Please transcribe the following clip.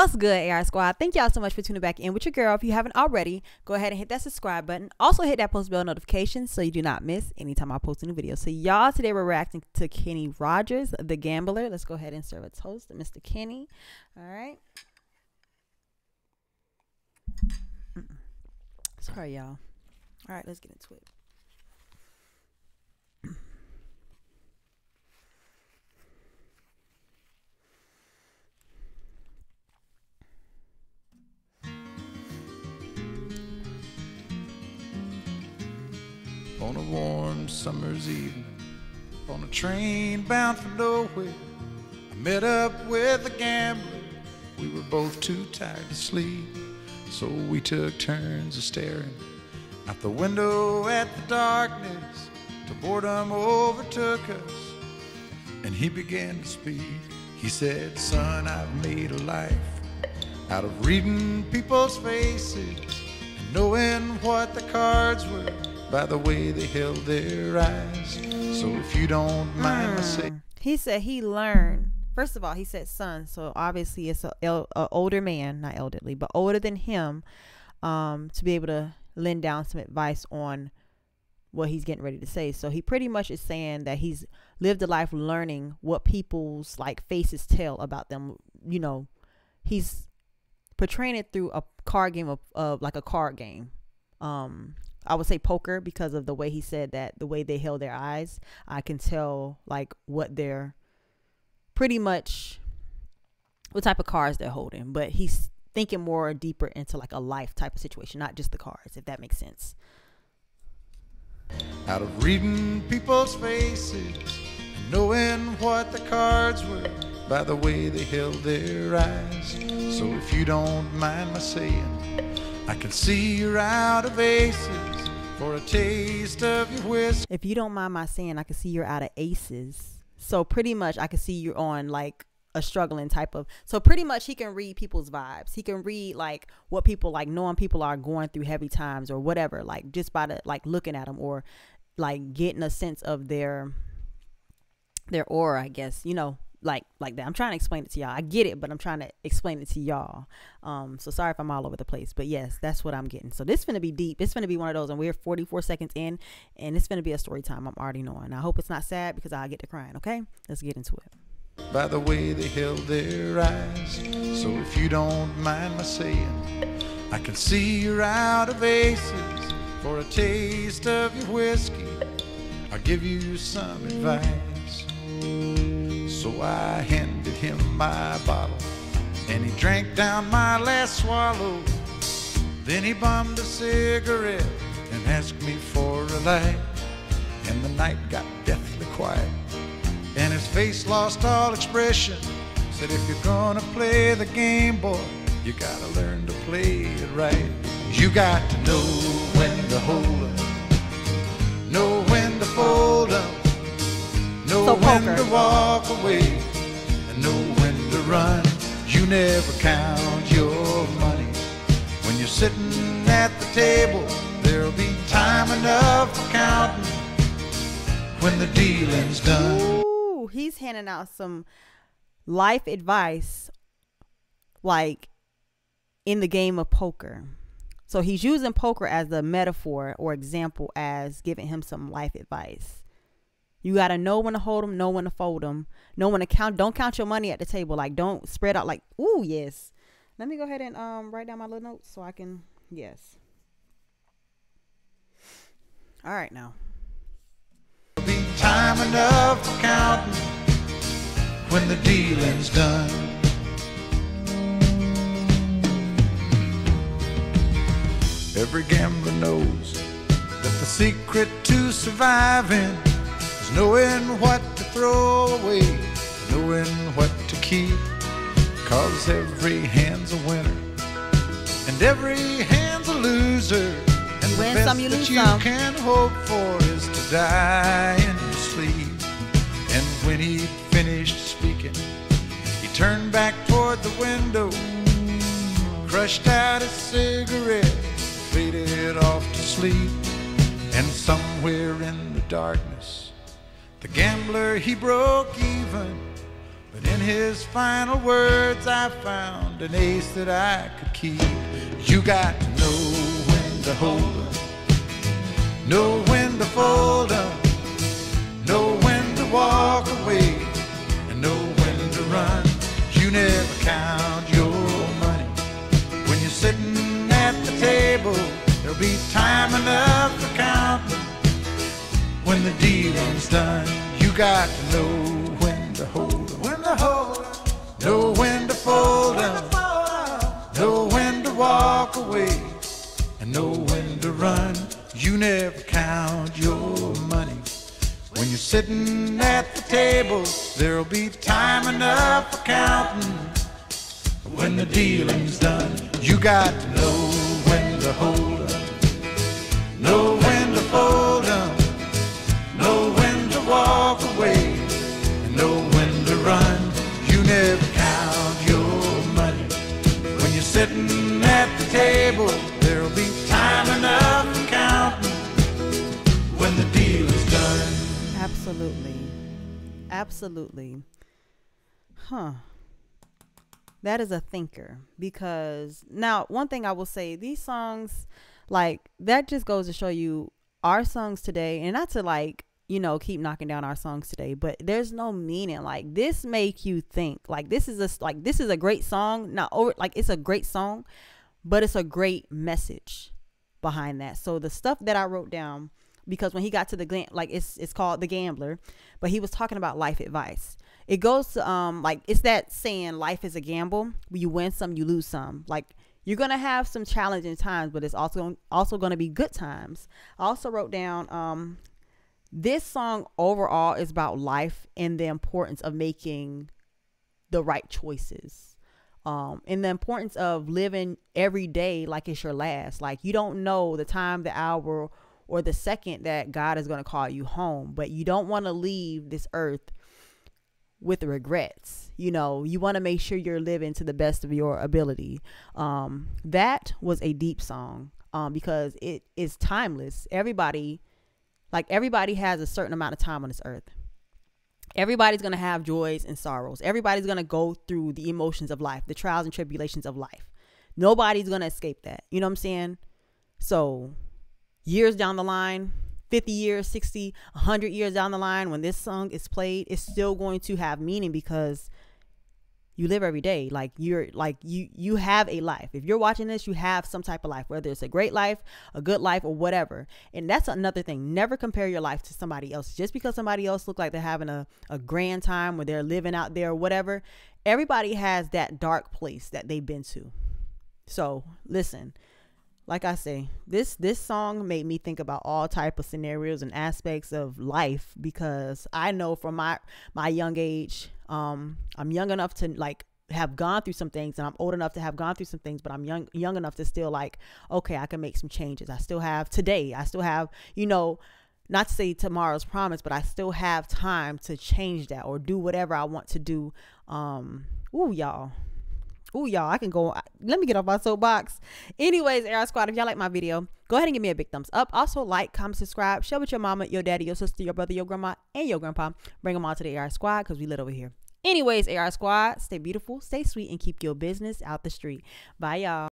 What's good, AI Squad? Thank y'all so much for tuning back in with your girl. If you haven't already, go ahead and hit that subscribe button. Also hit that post bell notification so you do not miss anytime I post a new video. So y'all, today we're reacting to Kenny Rogers, the gambler. Let's go ahead and serve a toast to Mr. Kenny. All right. Sorry, y'all. All right, let's get into it. On a warm summer's evening, on a train bound for nowhere, I met up with a gambler. We were both too tired to sleep, so we took turns of staring out the window at the darkness till boredom overtook us, and he began to speak. He said, "Son, I've made a life out of reading people's faces and knowing what the cards were by the way they held their eyes. So if you don't mind my saying." He said he learned. First of all, he said son, so obviously it's a older man, not elderly, but older than him, to be able to lend down some advice on what he's getting ready to say. So he pretty much is saying that he's lived a life learning what people's like faces tell about them. You know, he's portraying it through a card game of like a card game. I would say poker, because of the way he said that, the way they held their eyes, I can tell like what they're pretty much, what type of cards they're holding. But he's thinking more deeper into like a life type of situation, not just the cards, if that makes sense. Out of reading people's faces and knowing what the cards were by the way they held their eyes. So if you don't mind my saying, I can see you're out of aces for a taste of your whiskey. If you don't mind my saying, I can see you're out of aces. So pretty much I can see you're on like a struggling type of, so pretty much he can read people's vibes. He can read like what people like, knowing people are going through heavy times or whatever, like just by the like looking at them or like getting a sense of their aura, I guess, you know, like that. I'm trying to explain it to y'all. I get it, but I'm trying to explain it to y'all. So sorry if I'm all over the place, but yes, that's what I'm getting. So this is gonna be deep. It's gonna be one of those, and we're 44 seconds in, and it's gonna be a story time. I'm already knowing. I hope it's not sad, because I get to crying. Okay, let's get into it. By the way they held their eyes. So if you don't mind my saying, I can see you're out of aces for a taste of your whiskey. I'll give you some advice. So I handed him my bottle, and he drank down my last swallow. Then he bummed a cigarette and asked me for a light, and the night got deathly quiet, and his face lost all expression. Said, "If you're gonna play the game, boy, you gotta learn to play it right. You got to know when to hold up, know when to fold up, know when to walk away, and know when to run. You never count your money when you're sitting at the table. There'll be time enough for counting when the dealing's done." Ooh, he's handing out some life advice like in the game of poker. So he's using poker as the metaphor or example as giving him some life advice. You got to know when to hold them, know when to fold them, know when to count. Don't count your money at the table. Like, don't spread out like, ooh, yes. Let me go ahead and write down my little notes so I can, yes. All right, now. There'll be time enough for counting when the dealing's done. Every gambler knows that the secret to surviving, knowing what to throw away, knowing what to keep. Cause every hand's a winner and every hand's a loser, and the best that you can hope for is to die in your sleep. And when he finished speaking, he turned back toward the window, crushed out his cigarette, faded off to sleep. And somewhere in the darkness, the gambler, he broke even, But in his final words I found an ace that I could keep. You got to know when to hold 'em, know when to fold 'em, know when to walk away, and know when to run. You never count your money when you're sitting at the table. There'll be time enough for counting when the dealing's done. You got to know when to hold 'em, when to hold 'em, know when to fold 'em, know when to walk away, and know when to run. You never count your money when you're sitting at the table. There'll be time enough for counting when the dealing's done. You got to know when to hold 'em, know when to fold 'em, know when to walk away, and know when to run. You never count your money when you're sitting at the table. There'll be time enough for counting when the deal is done. Absolutely. Absolutely. That is a thinker, because now one thing I will say, these songs, like, that just goes to show you our songs today, and not to, like, you know, keep knocking down our songs today, but there's no meaning. Like, this make you think. Like, this is a great song. Not over, like, it's a great song, but it's a great message behind that. So the stuff that I wrote down, because when he got to the like, it's called The Gambler, but he was talking about life advice. It goes to like, it's that saying, life is a gamble. You win some, you lose some. Like, you're gonna have some challenging times, but it's also gonna be good times. I also wrote down this song overall is about life and the importance of making the right choices, and the importance of living every day like it's your last. Like, you don't know the time, the hour, or the second that God is going to call you home, but you don't want to leave this earth with regrets. You know, you want to make sure you're living to the best of your ability. That was a deep song, because it is timeless. Everybody has a certain amount of time on this earth. Everybody's going to have joys and sorrows. Everybody's going to go through the emotions of life, the trials and tribulations of life. Nobody's going to escape that. You know what I'm saying? So years down the line, 50 years, 60, 100 years down the line, when this song is played, it's still going to have meaning, because you live every day. Like, you have a life. If you're watching this, you have some type of life, whether it's a great life, a good life, or whatever. And that's another thing. Never compare your life to somebody else. Just because somebody else look like they're having a grand time, where they're living out there or whatever, everybody has that dark place that they've been to. So listen, like I say, this song made me think about all type of scenarios and aspects of life, because I know from my young age, I'm young enough to, like, have gone through some things, and I'm old enough to have gone through some things, but I'm young enough to still, like, okay, I can make some changes. I still have today. I still have, you know, not to say tomorrow's promise, but I still have time to change that or do whatever I want to do. Y'all, I can go. Let me get off my soapbox. Anyways, AR Squad, if y'all like my video, go ahead and give me a big thumbs up. Also, like, comment, subscribe, share with your mama, your daddy, your sister, your brother, your grandma, and your grandpa. Bring them all to the AR Squad, because we lit over here. Anyways, AR Squad, stay beautiful, stay sweet, and keep your business out the street. Bye, y'all.